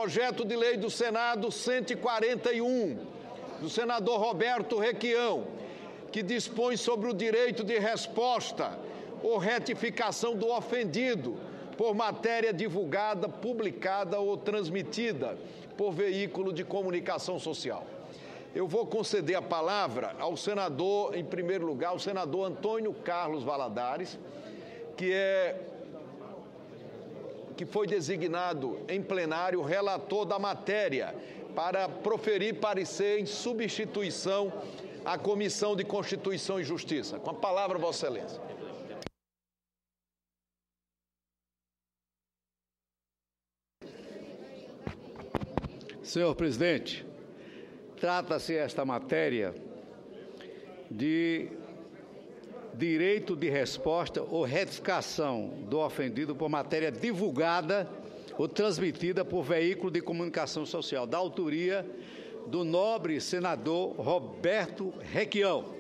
Projeto de lei do Senado 141, do senador Roberto Requião, que dispõe sobre o direito de resposta ou retificação do ofendido por matéria divulgada, publicada ou transmitida por veículo de comunicação social. Eu vou conceder a palavra ao senador, em primeiro lugar, o senador Antônio Carlos Valadares, que foi designado em plenário relator da matéria para proferir parecer em substituição à Comissão de Constituição e Justiça. Com a palavra, Vossa Excelência. Senhor presidente, trata-se esta matéria de direito de resposta ou retificação do ofendido por matéria divulgada ou transmitida por veículo de comunicação social, da autoria do nobre senador Roberto Requião.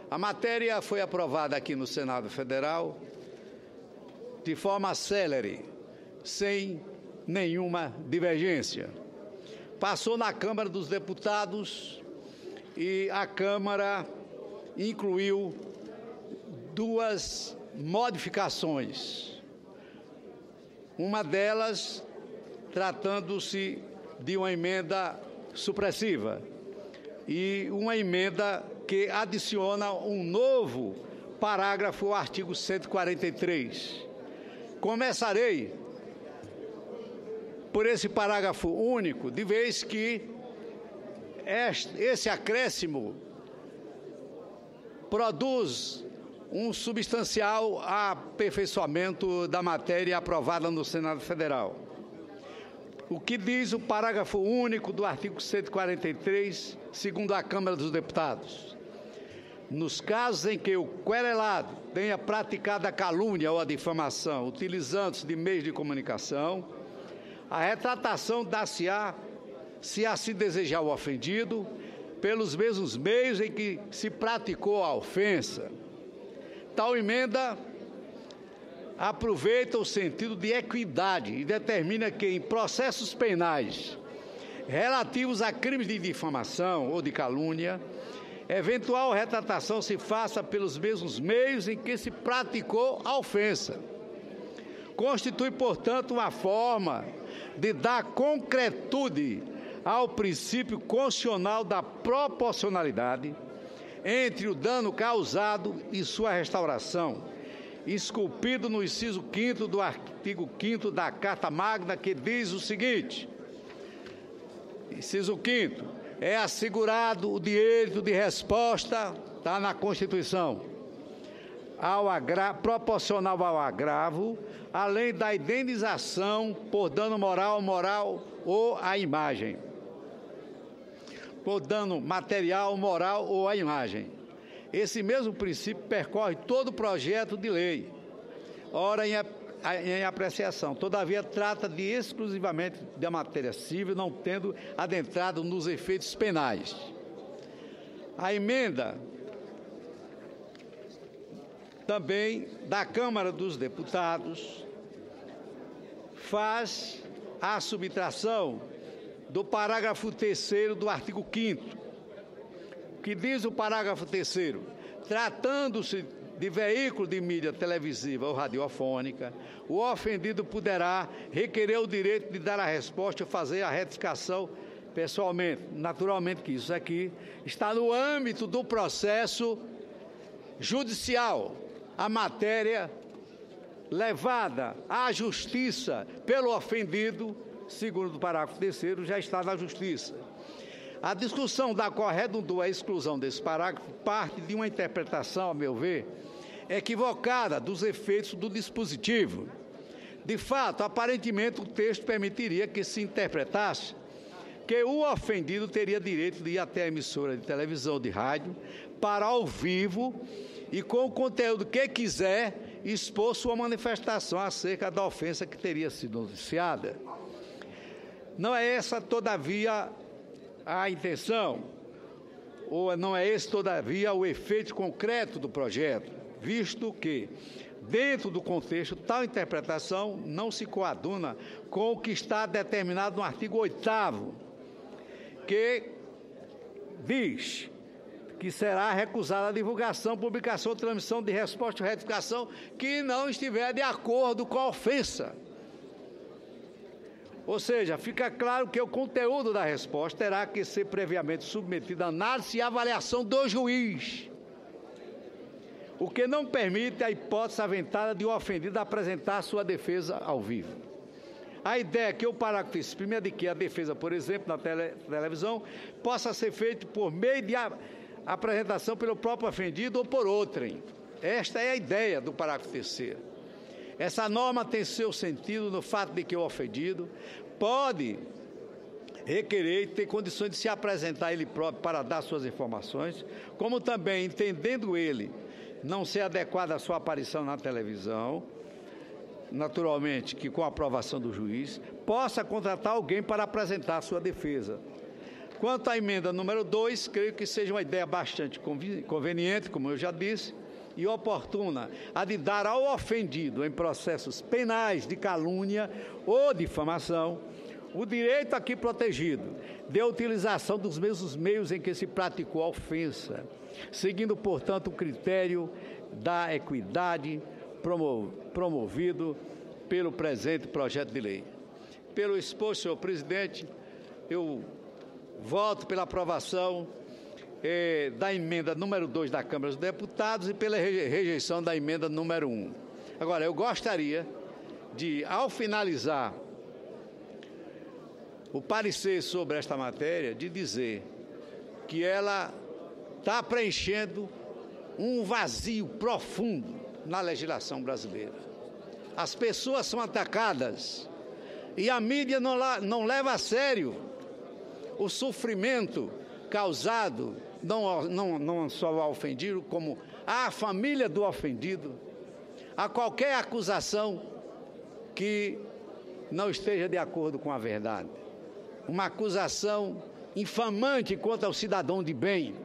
A matéria foi aprovada aqui no Senado Federal de forma célere, sem nenhuma divergência. Passou na Câmara dos Deputados e a Câmara incluiu duas modificações. Uma delas, tratando-se de uma emenda supressiva e uma emenda que adiciona um novo parágrafo ao artigo 143. Começarei por esse parágrafo único, de vez que esse acréscimo produz um substancial aperfeiçoamento da matéria aprovada no Senado Federal. O que diz o parágrafo único do artigo 143, segundo a Câmara dos Deputados? Nos casos em que o querelado tenha praticado a calúnia ou a difamação, utilizando-se de meios de comunicação, a retratação dar-se-á, se assim desejar o ofendido, pelos mesmos meios em que se praticou a ofensa. Tal emenda aproveita o sentido de equidade e determina que em processos penais relativos a crimes de difamação ou de calúnia, eventual retratação se faça pelos mesmos meios em que se praticou a ofensa. Constitui, portanto, uma forma de dar concretude ao princípio constitucional da proporcionalidade entre o dano causado e sua restauração, esculpido no inciso 5º do artigo 5º da Carta Magna, que diz o seguinte: inciso 5º, é assegurado o direito de resposta, está na Constituição, proporcional ao agravo, além da indenização por dano moral ou à imagem, por dano material, moral ou à imagem. Esse mesmo princípio percorre todo o projeto de lei, ora em apreciação. Todavia, trata de exclusivamente da matéria civil, não tendo adentrado nos efeitos penais. A emenda também da Câmara dos Deputados faz a subtração do parágrafo 3º do artigo 5º, que diz o parágrafo 3º, tratando-se de veículo de mídia televisiva ou radiofônica, o ofendido poderá requerer o direito de dar a resposta e fazer a retificação pessoalmente. Naturalmente que isso aqui está no âmbito do processo judicial, a matéria levada à justiça pelo ofendido, segundo o parágrafo 3º, já está na justiça. A discussão da qual redundou a exclusão desse parágrafo parte de uma interpretação, a meu ver, equivocada dos efeitos do dispositivo. De fato, aparentemente, o texto permitiria que se interpretasse que o ofendido teria direito de ir até a emissora de televisão ou de rádio para, ao vivo e com o conteúdo que quiser, expor sua manifestação acerca da ofensa que teria sido noticiada. Não é essa, todavia, a intenção, ou não é esse, todavia, o efeito concreto do projeto, visto que, Dentro do contexto, tal interpretação não se coaduna com o que está determinado no artigo 8º, que diz que será recusada a divulgação, publicação ou transmissão de resposta ou retificação que não estiver de acordo com a ofensa. Ou seja, fica claro que o conteúdo da resposta terá que ser previamente submetido à análise e avaliação do juiz, o que não permite a hipótese aventada de o ofendido apresentar sua defesa ao vivo. A ideia é que o parágrafo exprime é de que a defesa, por exemplo, na televisão, possa ser feita por meio de apresentação pelo próprio ofendido ou por outrem. Esta é a ideia do parágrafo 3º. Essa norma tem seu sentido no fato de que o ofendido pode requerer e ter condições de se apresentar ele próprio para dar suas informações, como também, entendendo ele não ser adequada a sua aparição na televisão, naturalmente que com a aprovação do juiz, possa contratar alguém para apresentar a sua defesa. Quanto à emenda número 2, creio que seja uma ideia bastante conveniente, como eu já disse, e oportuna, a de dar ao ofendido em processos penais de calúnia ou difamação o direito aqui protegido de utilização dos mesmos meios em que se praticou a ofensa, seguindo, portanto, o critério da equidade promovido pelo presente projeto de lei. Pelo exposto, senhor presidente, eu voto pela aprovação da emenda número 2 da Câmara dos Deputados e pela rejeição da emenda número 1. Agora, eu gostaria de, ao finalizar o parecer sobre esta matéria, de dizer que ela está preenchendo um vazio profundo na legislação brasileira. As pessoas são atacadas e a mídia não leva a sério o sofrimento causado, não só ao ofendido, como à família do ofendido, a qualquer acusação que não esteja de acordo com a verdade. Uma acusação infamante contra o cidadão de bem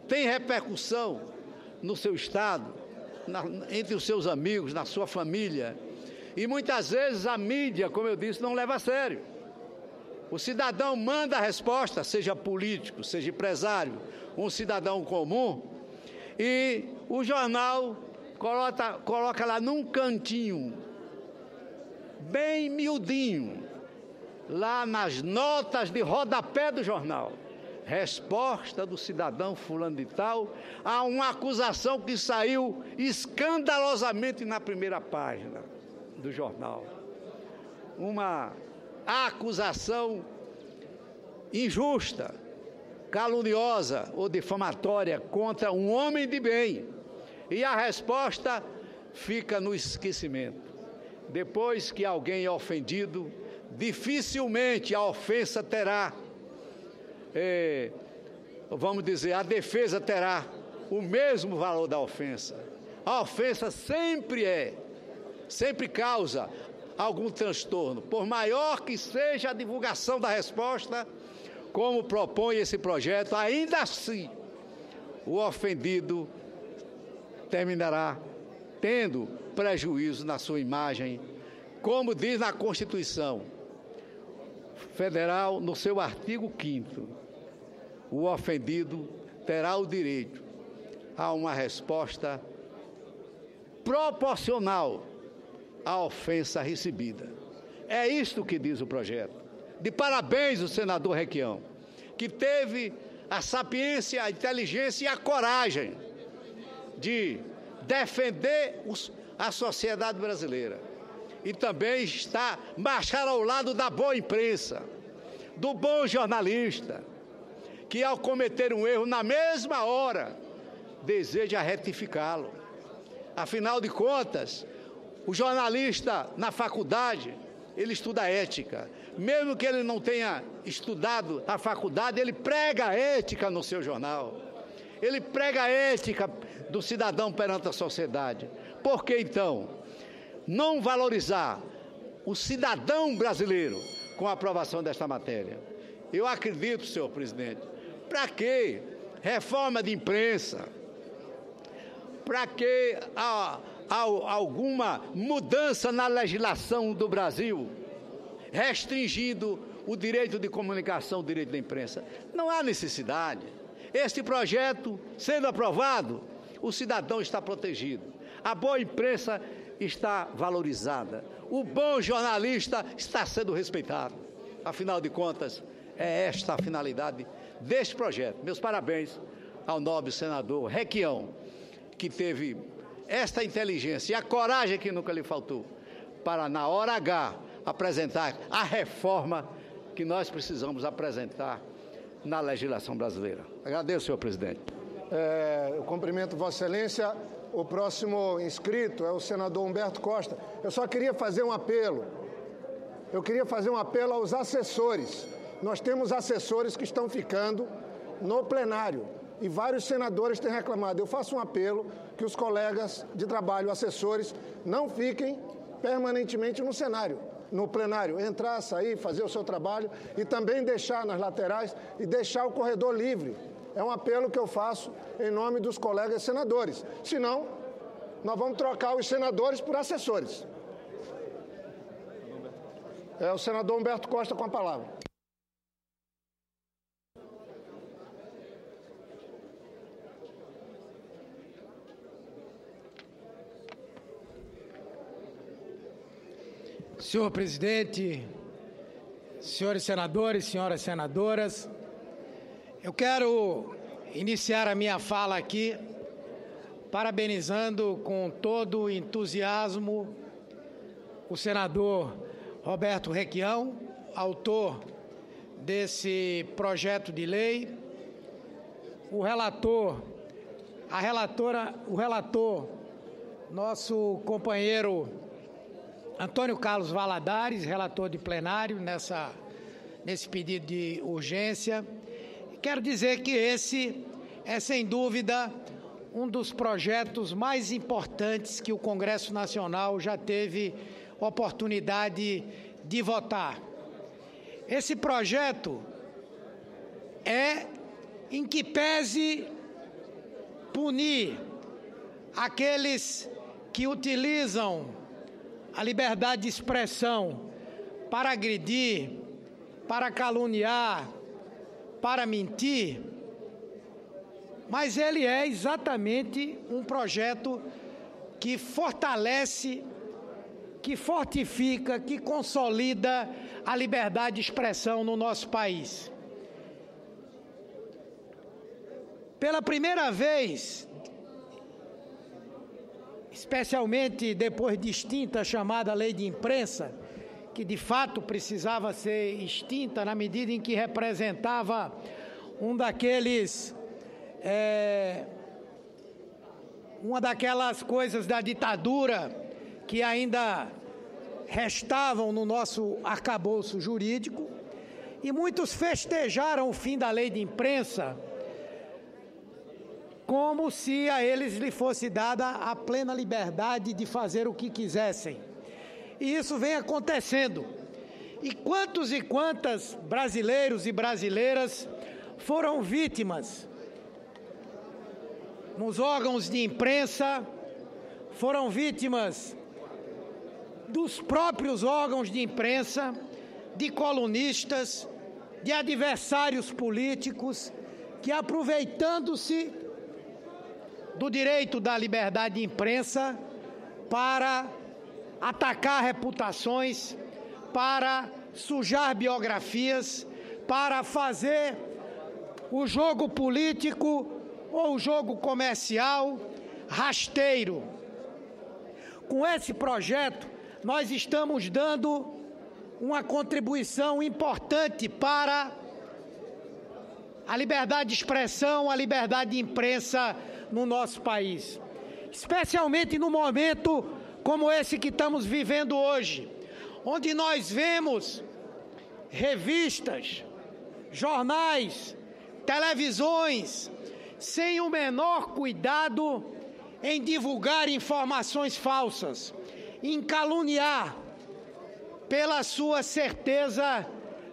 tem repercussão no seu estado, entre os seus amigos, na sua família, e muitas vezes a mídia, como eu disse, não leva a sério. O cidadão manda a resposta, seja político, seja empresário, um cidadão comum, e o jornal coloca lá num cantinho, bem miudinho, lá nas notas de rodapé do jornal, resposta do cidadão fulano de tal a uma acusação que saiu escandalosamente na primeira página do jornal. Uma acusação injusta, caluniosa ou difamatória contra um homem de bem. E a resposta fica no esquecimento. Depois que alguém é ofendido, dificilmente a ofensa terá, vamos dizer, a defesa terá o mesmo valor da ofensa. A ofensa sempre causa algum transtorno, por maior que seja a divulgação da resposta, como propõe esse projeto, ainda assim, o ofendido terminará tendo prejuízo na sua imagem, como diz na Constituição Federal, no seu artigo 5º, o ofendido terá o direito a uma resposta proporcional à ofensa recebida. É isto que diz o projeto. De parabéns o senador Requião, que teve a sapiência, a inteligência e a coragem de defender a sociedade brasileira. E também marchar ao lado da boa imprensa, do bom jornalista, que ao cometer um erro, na mesma hora, deseja retificá-lo. Afinal de contas, o jornalista na faculdade, ele estuda ética. Mesmo que ele não tenha estudado a faculdade, ele prega a ética no seu jornal. Ele prega a ética do cidadão perante a sociedade. Por que, então, não valorizar o cidadão brasileiro com a aprovação desta matéria? Eu acredito, senhor presidente, para que reforma de imprensa? Para que alguma mudança na legislação do Brasil, restringindo o direito de comunicação, o direito da imprensa. Não há necessidade. Este projeto, sendo aprovado, o cidadão está protegido. A boa imprensa está valorizada. O bom jornalista está sendo respeitado. Afinal de contas, é esta a finalidade deste projeto. Meus parabéns ao nobre senador Requião, que teve esta inteligência e a coragem que nunca lhe faltou para, na hora H, apresentar a reforma que nós precisamos apresentar na legislação brasileira. Agradeço, senhor presidente. Eu cumprimento Vossa Excelência. O próximo inscrito é o senador Humberto Costa. Eu só queria fazer um apelo. Eu queria fazer um apelo aos assessores. Nós temos assessores que estão ficando no plenário e vários senadores têm reclamado. Eu faço um apelo que os colegas de trabalho, assessores, não fiquem permanentemente no plenário, entrar, sair, fazer o seu trabalho e também deixar nas laterais e deixar o corredor livre. É um apelo que eu faço em nome dos colegas senadores. Senão, nós vamos trocar os senadores por assessores. É o senador Humberto Costa com a palavra. Senhor presidente, senhores senadores, senhoras senadoras, eu quero iniciar a minha fala aqui parabenizando com todo o entusiasmo o senador Roberto Requião, autor desse projeto de lei, o relator, nosso companheiro Antônio Carlos Valadares, relator de plenário nesse pedido de urgência. Quero dizer que esse é, sem dúvida, um dos projetos mais importantes que o Congresso Nacional já teve oportunidade de votar. Esse projeto é em que pese punir aqueles que utilizam a liberdade de expressão para agredir, para caluniar, para mentir, mas ele é exatamente um projeto que fortalece, que fortifica, que consolida a liberdade de expressão no nosso país. Pela primeira vez, especialmente depois de extinta a chamada Lei de Imprensa, que de fato precisava ser extinta na medida em que representava uma daquelas coisas da ditadura que ainda restavam no nosso arcabouço jurídico, e muitos festejaram o fim da Lei de Imprensa como se a eles lhe fosse dada a plena liberdade de fazer o que quisessem. E isso vem acontecendo. E quantas brasileiros e brasileiras foram vítimas nos órgãos de imprensa, foram vítimas dos próprios órgãos de imprensa, de colunistas, de adversários políticos, que aproveitando-se do direito da liberdade de imprensa para atacar reputações, para sujar biografias, para fazer o jogo político ou o jogo comercial rasteiro. Com esse projeto, nós estamos dando uma contribuição importante para a liberdade de expressão, a liberdade de imprensa no nosso país, especialmente no momento como esse que estamos vivendo hoje, onde nós vemos revistas, jornais, televisões, sem o menor cuidado em divulgar informações falsas, em caluniar, pela sua certeza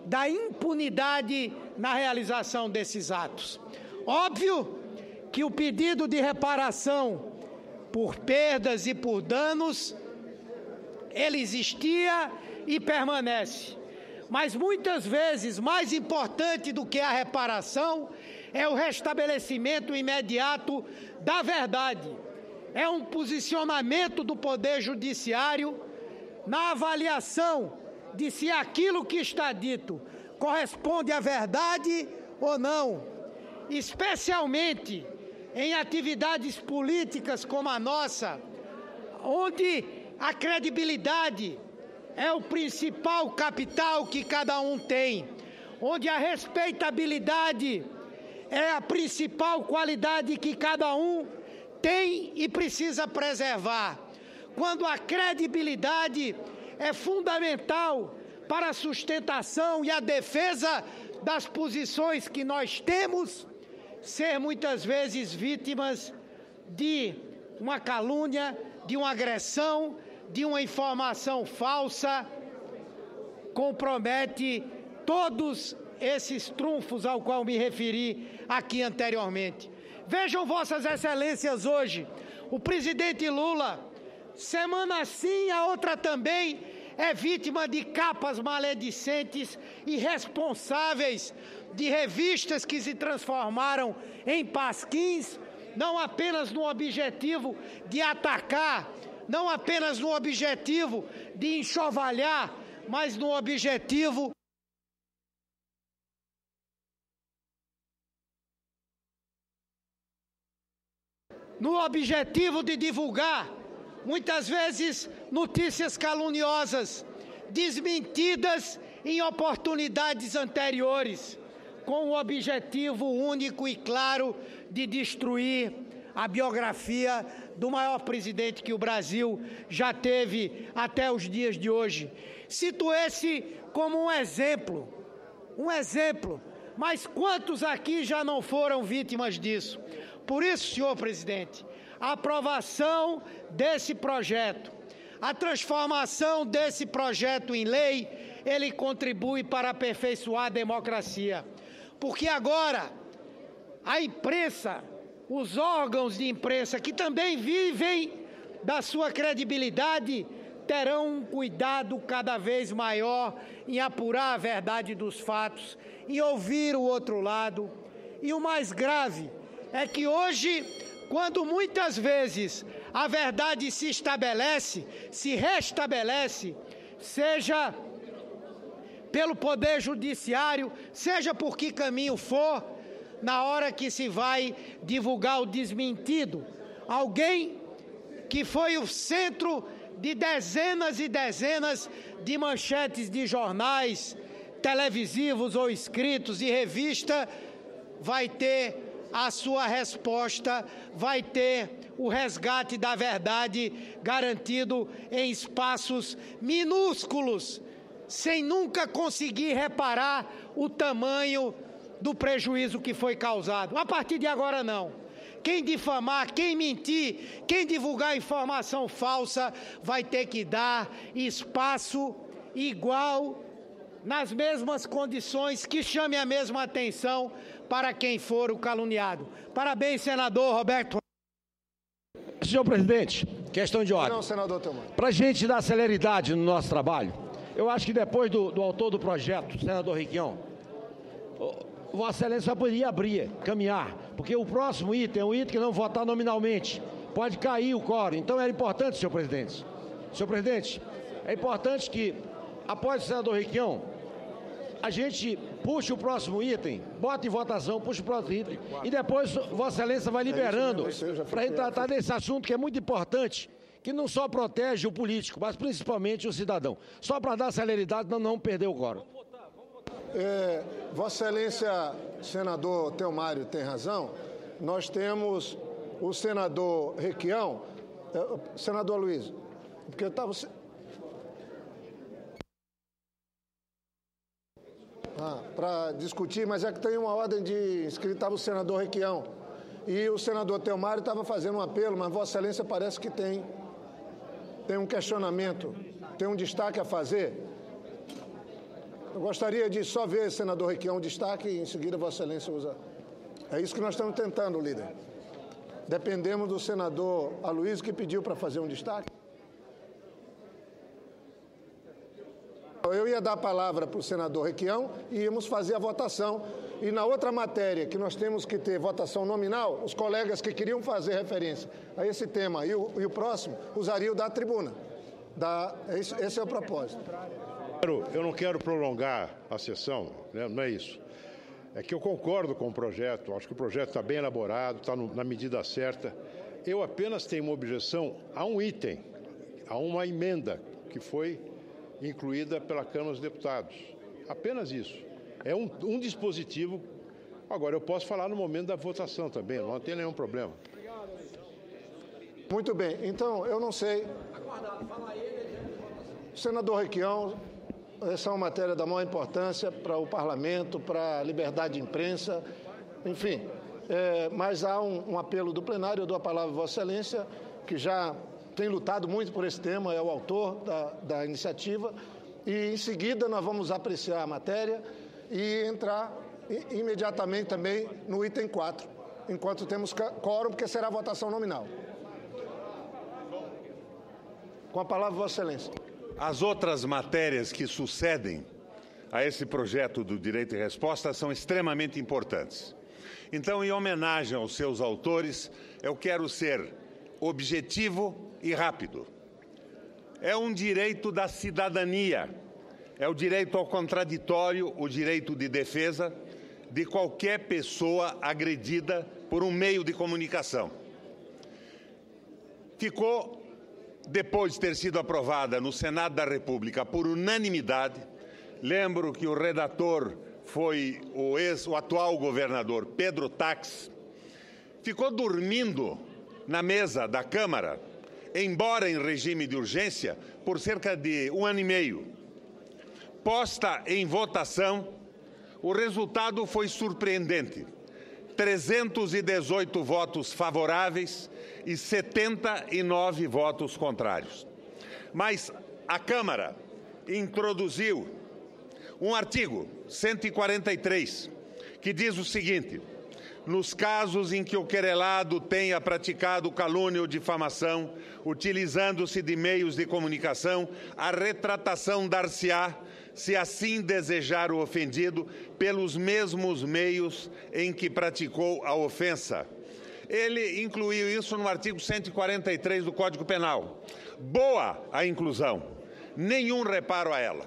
da impunidade na realização desses atos. Óbvio que o pedido de reparação por perdas e por danos, ele existia e permanece. Mas muitas vezes, mais importante do que a reparação, é o restabelecimento imediato da verdade. É um posicionamento do Poder Judiciário na avaliação de se aquilo que está dito corresponde à verdade ou não, especialmente em atividades políticas como a nossa, onde a credibilidade é o principal capital que cada um tem, onde a respeitabilidade é a principal qualidade que cada um tem e precisa preservar. Quando a credibilidade é fundamental para a sustentação e a defesa das posições que nós temos, ser muitas vezes vítimas de uma calúnia, de uma agressão, de uma informação falsa, compromete todos esses trunfos ao qual me referi aqui anteriormente. Vejam vossas excelências hoje, o presidente Lula, semana sim, a outra também, é vítima de capas maledicentes e responsáveis de revistas que se transformaram em pasquins, não apenas no objetivo de atacar, não apenas no objetivo de enxovalhar, mas no objetivo de divulgar, muitas vezes, notícias caluniosas, desmentidas em oportunidades anteriores, com o objetivo único e claro de destruir a biografia do maior presidente que o Brasil já teve até os dias de hoje. Cito esse como um exemplo, mas quantos aqui já não foram vítimas disso? Por isso, senhor presidente, a aprovação desse projeto, a transformação desse projeto em lei, ele contribui para aperfeiçoar a democracia. Porque agora, a imprensa, os órgãos de imprensa, que também vivem da sua credibilidade, terão um cuidado cada vez maior em apurar a verdade dos fatos, em ouvir o outro lado. E o mais grave é que hoje, quando muitas vezes a verdade se estabelece, se restabelece, seja pelo Poder Judiciário, seja por que caminho for, na hora que se vai divulgar o desmentido, alguém que foi o centro de dezenas e dezenas de manchetes de jornais, televisivos ou escritos e revista, vai ter a sua resposta, vai ter o resgate da verdade garantido em espaços minúsculos, sem nunca conseguir reparar o tamanho do prejuízo que foi causado. A partir de agora, não. Quem difamar, quem mentir, quem divulgar informação falsa, vai ter que dar espaço igual, nas mesmas condições, que chame a mesma atenção para quem for o caluniado. Parabéns, senador Roberto. Senhor presidente, questão de ordem. Não, senador Teomar. Para a gente dar celeridade no nosso trabalho, eu acho que depois do autor do projeto, senador Requião, Vossa Excelência poderia abrir, caminhar, porque o próximo item é um item que não votar nominalmente. Pode cair o quórum. Então era importante, senhor presidente. Senhor presidente, é importante que, após o senador Requião, a gente puxe o próximo item, bota em votação, puxa o próximo item, e depois Vossa Excelência vai liberando para a gente tratar desse assunto que é muito importante, que não só protege o político, mas principalmente o cidadão. Só para dar celeridade, não perder o quórum. Vossa Excelência, senador Teomário, tem razão. Nós temos o senador Requião, senador Luiz, porque eu estava... para discutir, mas é que tem uma ordem de inscrito, estava o senador Requião. E o senador Teomário estava fazendo um apelo, mas Vossa Excelência parece que tem um questionamento, tem um destaque a fazer. Eu gostaria de só ver, senador Requião, um destaque e em seguida Vossa Excelência usa. É isso que nós estamos tentando, líder. Dependemos do senador Aloysio, que pediu para fazer um destaque. Eu ia dar a palavra para o senador Requião e íamos fazer a votação. E na outra matéria, que nós temos que ter votação nominal, os colegas que queriam fazer referência a esse tema e o próximo usariam da tribuna. Esse é o propósito. Eu não quero prolongar a sessão, né? Não é isso. É que eu concordo com o projeto, acho que o projeto está bem elaborado, está na medida certa. Eu apenas tenho uma objeção a um item, a uma emenda que foi incluída pela Câmara dos Deputados. Apenas isso. É um dispositivo. Agora, eu posso falar no momento da votação também, não tem nenhum problema. Muito bem. Então, eu não sei. Senador Requião, essa é uma matéria da maior importância para o parlamento, para a liberdade de imprensa, enfim. Mas há um apelo do plenário, eu dou a palavra a Vossa Excelência, que já tem lutado muito por esse tema, é o autor da iniciativa, e em seguida nós vamos apreciar a matéria e entrar imediatamente também no item 4, enquanto temos quórum, porque será a votação nominal. Com a palavra, Vossa Excelência. As outras matérias que sucedem a esse projeto do direito e resposta são extremamente importantes. Então, em homenagem aos seus autores, eu quero ser objetivo e rápido. É um direito da cidadania, é o direito ao contraditório, o direito de defesa de qualquer pessoa agredida por um meio de comunicação. Ficou, depois de ter sido aprovada no Senado da República por unanimidade, lembro que o redator foi o atual governador Pedro Tax, ficou dormindo na mesa da Câmara, embora em regime de urgência, por cerca de 1 ano e meio. Posta em votação, o resultado foi surpreendente. 318 votos favoráveis e 79 votos contrários. Mas a Câmara introduziu um artigo 143, que diz o seguinte: nos casos em que o querelado tenha praticado calúnia ou difamação, utilizando-se de meios de comunicação, a retratação dar-se-á, se assim desejar o ofendido, pelos mesmos meios em que praticou a ofensa. Ele incluiu isso no artigo 143 do Código Penal. Boa a inclusão, nenhum reparo a ela.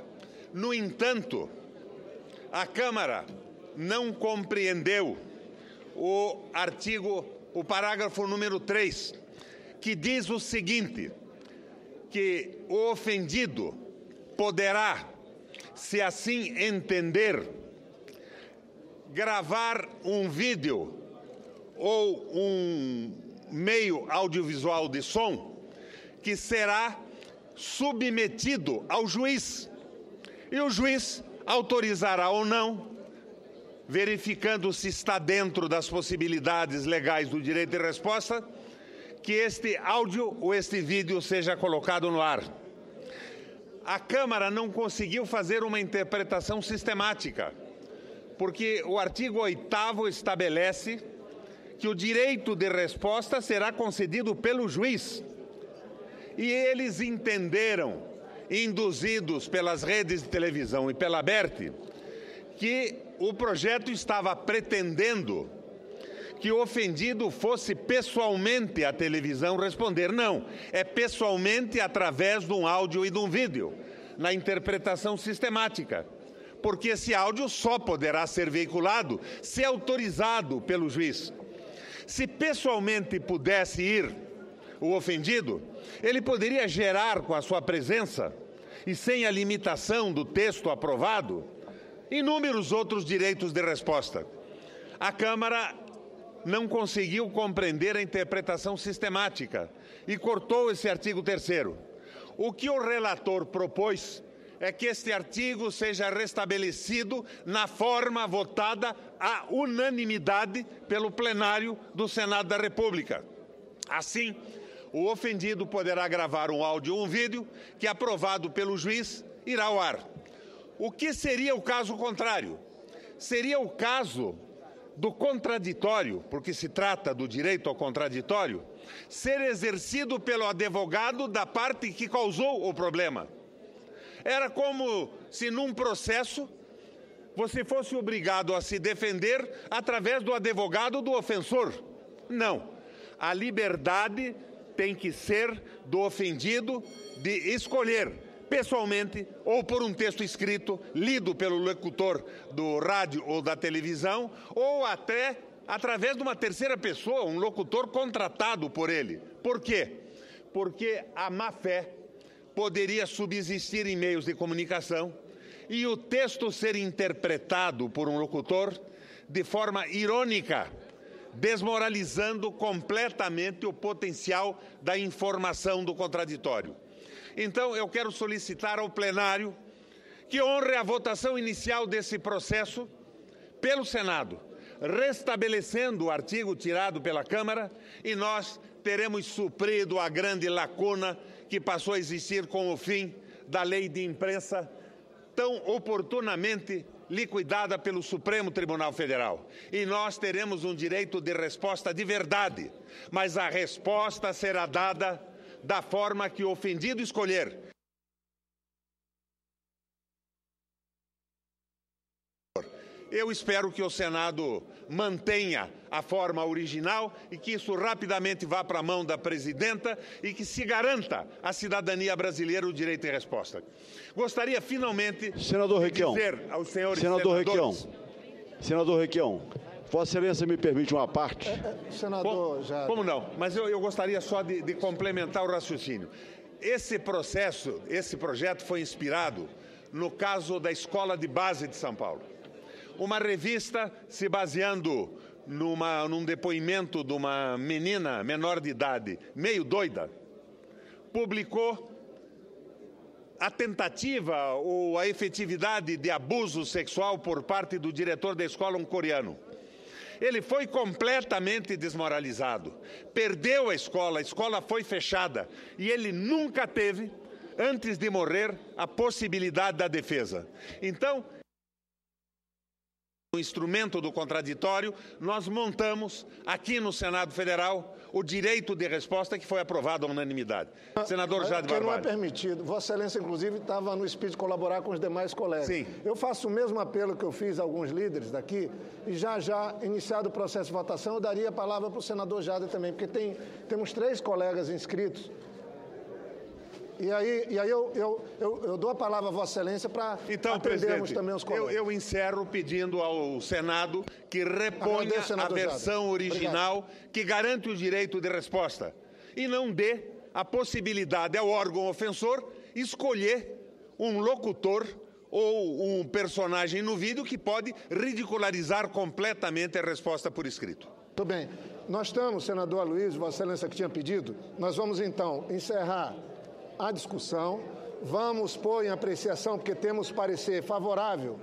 No entanto, a Câmara não compreendeu o parágrafo número 3, que diz o seguinte, que o ofendido poderá, se assim entender, gravar um vídeo ou um meio audiovisual de som que será submetido ao juiz. E o juiz autorizará ou não, verificando se está dentro das possibilidades legais do direito de resposta, que este áudio ou este vídeo seja colocado no ar. A Câmara não conseguiu fazer uma interpretação sistemática, porque o artigo 8º estabelece que o direito de resposta será concedido pelo juiz. E eles entenderam, induzidos pelas redes de televisão e pela ABERT, que o projeto estava pretendendo que o ofendido fosse pessoalmente à televisão responder. Não, é pessoalmente através de um áudio e de um vídeo, na interpretação sistemática, porque esse áudio só poderá ser veiculado se autorizado pelo juiz. Se pessoalmente pudesse ir o ofendido, ele poderia gerar com a sua presença, e sem a limitação do texto aprovado, inúmeros outros direitos de resposta. A Câmara não conseguiu compreender a interpretação sistemática e cortou esse artigo 3º. O que o relator propôs é que este artigo seja restabelecido na forma votada à unanimidade pelo plenário do Senado da República. Assim, o ofendido poderá gravar um áudio ou um vídeo que, aprovado pelo juiz, irá ao ar. O que seria o caso contrário? Seria o caso do contraditório, porque se trata do direito ao contraditório, ser exercido pelo advogado da parte que causou o problema. Era como se num processo você fosse obrigado a se defender através do advogado do ofensor. Não. A liberdade tem que ser do ofendido de escolher, pessoalmente ou por um texto escrito, lido pelo locutor do rádio ou da televisão, ou até através de uma terceira pessoa, um locutor contratado por ele. Por quê? Porque a má-fé poderia subsistir em meios de comunicação e o texto ser interpretado por um locutor de forma irônica, desmoralizando completamente o potencial da informação do contraditório. Então, eu quero solicitar ao plenário que honre a votação inicial desse processo pelo Senado, restabelecendo o artigo tirado pela Câmara, e nós teremos suprido a grande lacuna que passou a existir com o fim da lei de imprensa, tão oportunamente liquidada pelo Supremo Tribunal Federal. E nós teremos um direito de resposta de verdade, mas a resposta será dada da forma que o ofendido escolher. Eu espero que o Senado mantenha a forma original e que isso rapidamente vá para a mão da presidenta e que se garanta à cidadania brasileira o direito de resposta. Gostaria finalmente Senador Requião, de dizer aos senhores Senador Requião, Vossa Excelência me permite uma parte? Senador, já... Como não? Mas eu gostaria só de complementar o raciocínio. Esse projeto foi inspirado no caso da Escola de Base de São Paulo. Uma revista, se baseando num depoimento de uma menina menor de idade, meio doida, publicou a tentativa ou a efetividade de abuso sexual por parte do diretor da escola, um coreano. Ele foi completamente desmoralizado, perdeu a escola foi fechada e ele nunca teve, antes de morrer, a possibilidade da defesa. Então, no instrumento do contraditório, nós montamos aqui no Senado Federal o direito de resposta que foi aprovado à unanimidade. Senador Jade Barbalho. Não é permitido. Vossa Excelência, inclusive, estava no espírito de colaborar com os demais colegas. Sim. Eu faço o mesmo apelo que eu fiz a alguns líderes daqui e já iniciado o processo de votação, eu daria a palavra para o senador Jade também, porque temos 3 colegas inscritos. E aí eu dou a palavra a Vossa Excelência para atendermos também os colegas. Eu encerro pedindo ao Senado que reponha a versão original que garante o direito de resposta e não dê a possibilidade ao órgão ofensor escolher um locutor ou um personagem no vídeo que pode ridicularizar completamente a resposta por escrito. Muito bem. Nós estamos, senador Aloysio, Vossa Excelência que tinha pedido, nós vamos então encerrar a discussão, vamos pôr em apreciação, porque temos parecer favorável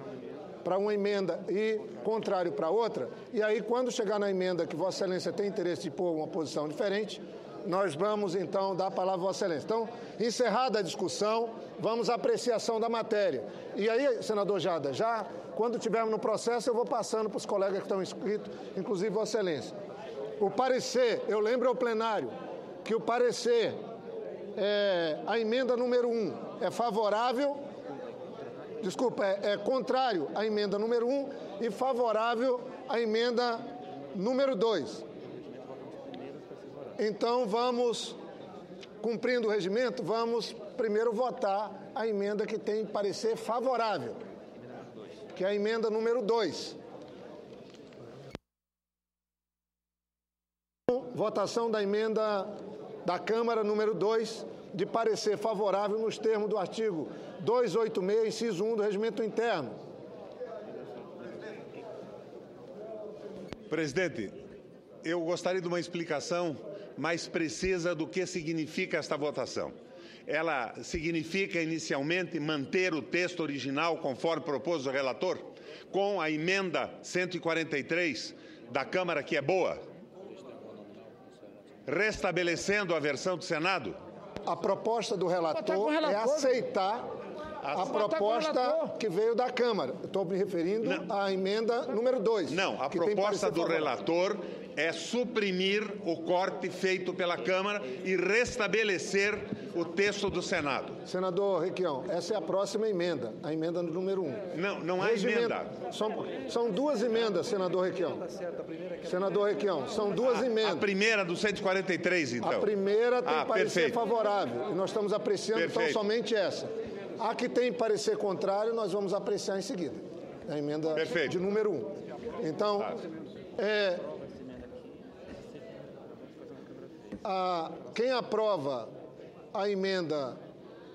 para uma emenda e contrário para outra, e aí quando chegar na emenda que Vossa Excelência tem interesse de pôr uma posição diferente, nós vamos então dar a palavra a Vossa Excelência. Então, encerrada a discussão, vamos à apreciação da matéria. E aí, senador Jada, já quando estivermos no processo, eu vou passando para os colegas que estão inscritos, inclusive Vossa Excelência. O parecer, eu lembro ao plenário que o parecer, a emenda número 1 é favorável, é contrário à emenda número 1 e favorável à emenda número 2. Então, vamos, cumprindo o regimento, vamos primeiro votar a emenda que tem parecer favorável, que é a emenda número 2. Votação da emenda da Câmara número 2, de parecer favorável nos termos do artigo 286, inciso 1 do Regimento Interno. Presidente, eu gostaria de uma explicação mais precisa do que significa esta votação. Ela significa, inicialmente, manter o texto original, conforme propôs o relator, com a emenda 143 da Câmara, que é boa, restabelecendo a versão do Senado? A proposta do relator é aceitar a proposta que veio da Câmara. Estou me referindo à emenda número 2. Não, a proposta do relator é suprimir o corte feito pela Câmara e restabelecer o texto do Senado. Senador Requião, essa é a próxima emenda, a emenda número 1. Não há emenda. São duas emendas, senador Requião. Senador Requião, são duas emendas. A primeira do 143, então. A primeira tem parecer perfeito. favorável, e nós estamos apreciando então somente essa. A que tem parecer contrário, nós vamos apreciar em seguida. A emenda de número 1. Então, quem aprova a emenda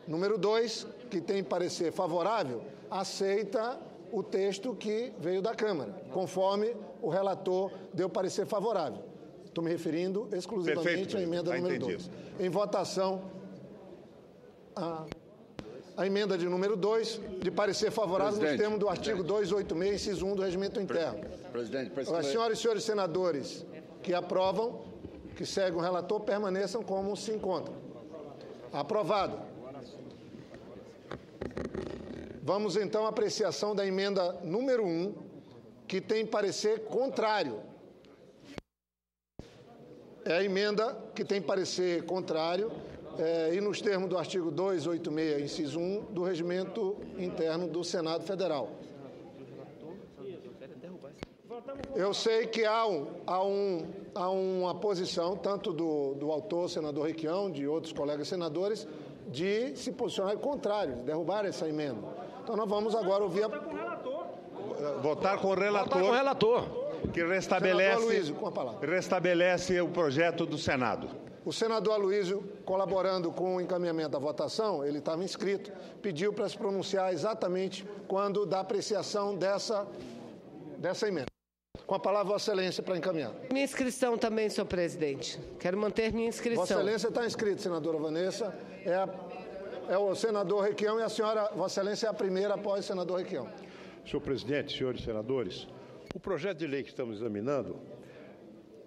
número 2, que tem parecer favorável, aceita o texto que veio da Câmara, conforme o relator deu parecer favorável. Estou me referindo exclusivamente à emenda número 2. Em votação, a emenda de número 2, de parecer favorável nos termos do artigo 286, inciso 1 do Regimento Interno. As senhoras e senhores senadores que aprovam, que seguem o relator, permaneçam como se encontram. Aprovado. Vamos então à apreciação da emenda número 1, que tem parecer contrário. É a emenda que tem parecer contrário e nos termos do artigo 286, inciso 1 do Regimento Interno do Senado Federal. Eu sei que há uma posição, tanto do autor, senador Requião, de outros colegas senadores, de se posicionar contrário, de derrubar essa emenda. Então nós vamos agora ouvir votar com o relator. Que restabelece o projeto do Senado. O senador Aloysio, colaborando com o encaminhamento da votação, ele estava inscrito, pediu para se pronunciar exatamente quando da apreciação dessa emenda. Com a palavra, Vossa Excelência, para encaminhar. Minha inscrição também, senhor presidente. Quero manter minha inscrição. Vossa Excelência está inscrita, senadora Vanessa. É o senador Requião e a senhora, Vossa Excelência, é a primeira após o senador Requião. Senhor presidente, senhores senadores, o projeto de lei que estamos examinando,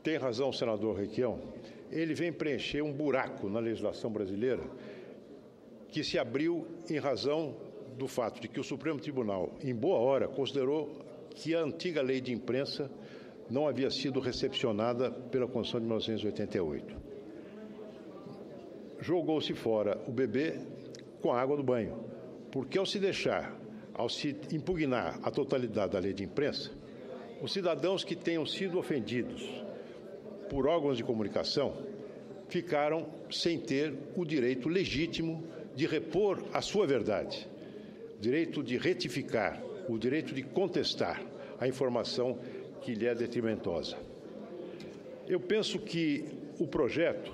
tem razão o senador Requião, ele vem preencher um buraco na legislação brasileira que se abriu em razão do fato de que o Supremo Tribunal, em boa hora, considerou que a antiga lei de imprensa não havia sido recepcionada pela Constituição de 1988. Jogou-se fora o bebê com a água do banho, porque ao se impugnar a totalidade da lei de imprensa, os cidadãos que tenham sido ofendidos por órgãos de comunicação ficaram sem ter o direito legítimo de repor a sua verdade, o direito de retificar, o direito de contestar a informação que lhe é detrimentosa. Eu penso que o projeto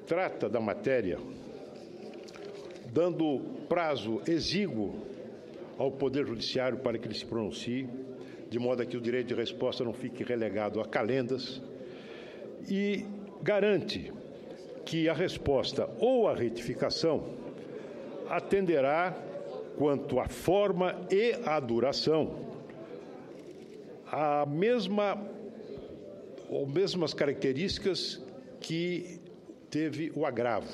trata da matéria dando prazo exíguo ao Poder Judiciário para que ele se pronuncie, de modo a que o direito de resposta não fique relegado a calendas, e garante que a resposta ou a retificação atenderá, quanto à forma e à duração, as mesmas características que teve o agravo.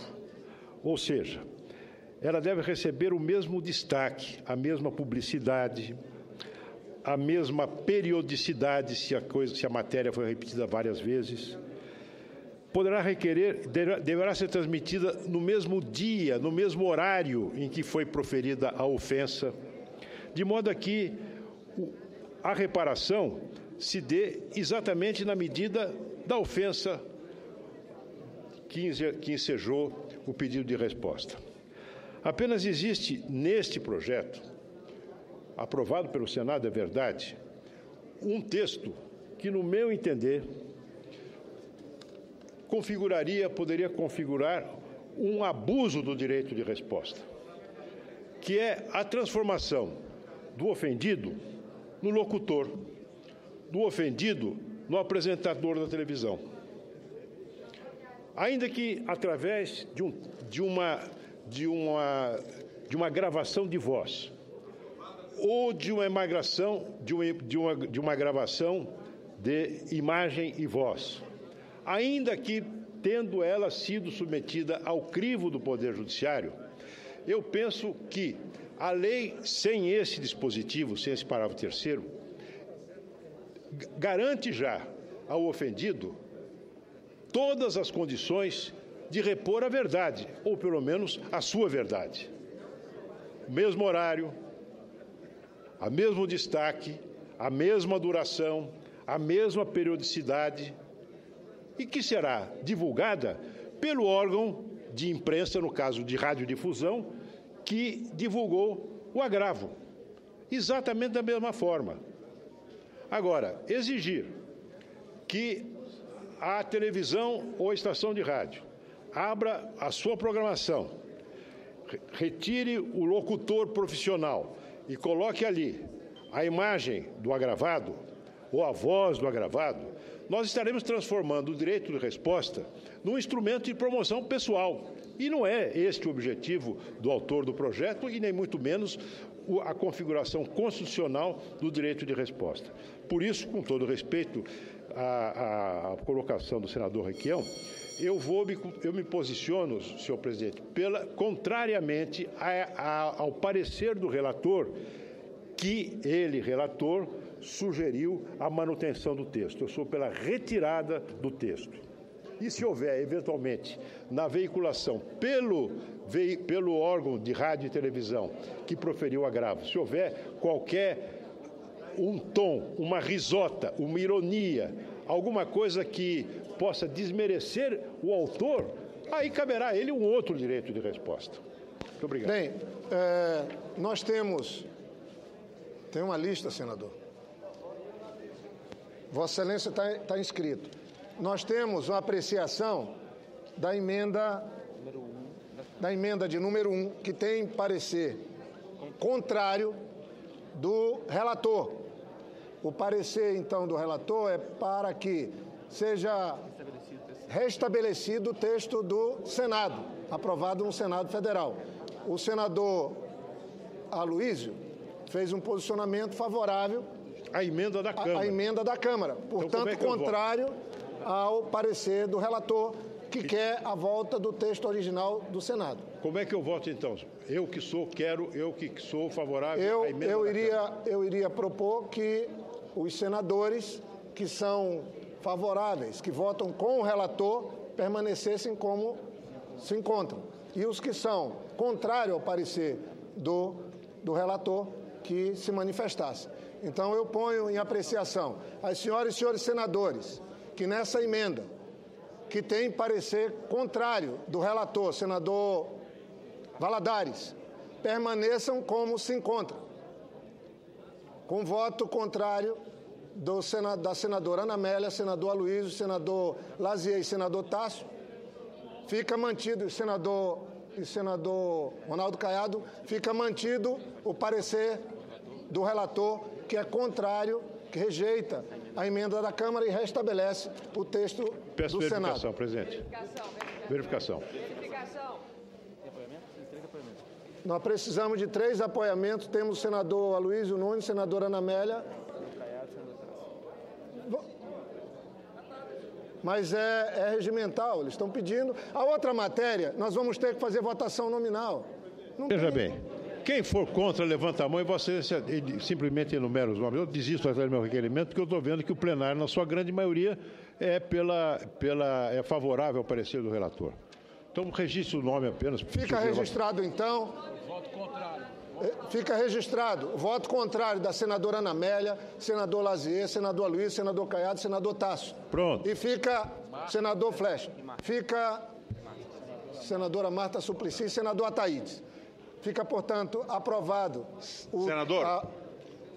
Ou seja, ela deve receber o mesmo destaque, a mesma publicidade, a mesma periodicidade, se a matéria foi repetida várias vezes. Deverá ser transmitida no mesmo dia, no mesmo horário em que foi proferida a ofensa, de modo a que a reparação se dê exatamente na medida da ofensa que ensejou o pedido de resposta. Apenas existe neste projeto, aprovado pelo Senado, é verdade, um texto que, no meu entender, poderia configurar um abuso do direito de resposta, que é a transformação do ofendido no locutor, do ofendido no apresentador da televisão. Ainda que através de uma gravação de voz ou de uma gravação de imagem e voz, ainda que tendo ela sido submetida ao crivo do Poder Judiciário, eu penso que A lei, sem esse dispositivo, sem esse parágrafo 3º, garante já ao ofendido todas as condições de repor a verdade, ou pelo menos a sua verdade. O mesmo horário, o mesmo destaque, a mesma duração, a mesma periodicidade, e que será divulgada pelo órgão de imprensa, no caso de radiodifusão, que divulgou o agravo, exatamente da mesma forma. Agora, exigir que a televisão ou a estação de rádio abra a sua programação, retire o locutor profissional e coloque ali a imagem do agravado ou a voz do agravado, nós estaremos transformando o direito de resposta num instrumento de promoção pessoal. E não é este o objetivo do autor do projeto e nem muito menos a configuração constitucional do direito de resposta. Por isso, com todo respeito à colocação do senador Requião, eu me posiciono, senhor presidente, contrariamente ao parecer do relator, que ele, relator, sugeriu a manutenção do texto. Eu sou pela retirada do texto. E se houver, eventualmente, na veiculação pelo órgão de rádio e televisão que proferiu o agravo, se houver um tom, uma risota, uma ironia, alguma coisa que possa desmerecer o autor, aí caberá a ele um outro direito de resposta. Muito obrigado. Bem, nós temos uma lista, senador. Vossa Excelência está inscrito. Nós temos uma apreciação da emenda de número 1, que tem parecer contrário do relator. O parecer, então, do relator é para que seja restabelecido o texto do Senado, aprovado no Senado Federal. O senador Aloysio fez um posicionamento favorável à emenda da Câmara. À emenda da Câmara. Portanto, então, contrário ao parecer do relator, que quer a volta do texto original do Senado. Como é que eu voto, então? Eu que sou favorável à emenda da Câmara. Eu iria propor que os senadores que são favoráveis, que votam com o relator, permanecessem como se encontram. E os que são contrários ao parecer do relator, que se manifestassem. Então, eu ponho em apreciação as senhoras e senhores senadores que nessa emenda, que tem parecer contrário do relator, senador Valadares, permaneçam como se encontram. Com voto contrário da senadora Ana Amélia, senador Aloysio, senador Lazier e senador Tássio, fica mantido, e senador Ronaldo Caiado, fica mantido o parecer do relator, que é contrário, que rejeita a emenda da Câmara e restabelece o texto do Senado. Verificação, presidente. Verificação. Nós precisamos de 3 apoiamentos. Temos o senador Aloysio Nunes, senadora Ana Amélia. Mas é regimental, eles estão pedindo. A outra matéria, nós vamos ter que fazer votação nominal. Veja bem, quem for contra, levanta a mão e você simplesmente enumera os nomes. Eu desisto até do meu requerimento, porque eu estou vendo que o plenário, na sua grande maioria, é favorável ao parecer do relator. Então, registre o nome apenas. Fica registrado, então. Voto contrário. Fica registrado o voto contrário da senadora Ana Amélia, senador Lazier, senador Aloysio, senador Caiado, senador Tássio. Pronto. E fica senador Flecha. Fica senadora Marta Suplicy e senador Ataídes. Fica, portanto, aprovado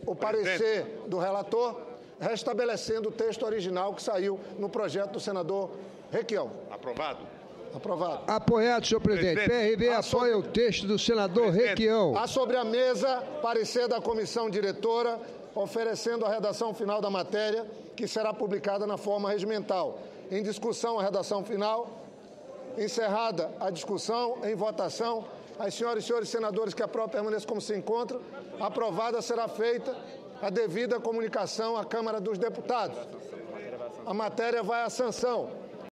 o parecer do relator, restabelecendo o texto original que saiu no projeto do senador Requião. Aprovado. Aprovado. Apoiado, senhor presidente. PRB apoia o texto do senador Requião. Há sobre a mesa parecer da comissão diretora, oferecendo a redação final da matéria, que será publicada na forma regimental. Em discussão, a redação final. Encerrada a discussão, em votação, as senhoras e senhores senadores que aprovam permaneçam como se encontram. Aprovada será feita a devida comunicação à Câmara dos Deputados. A matéria vai à sanção.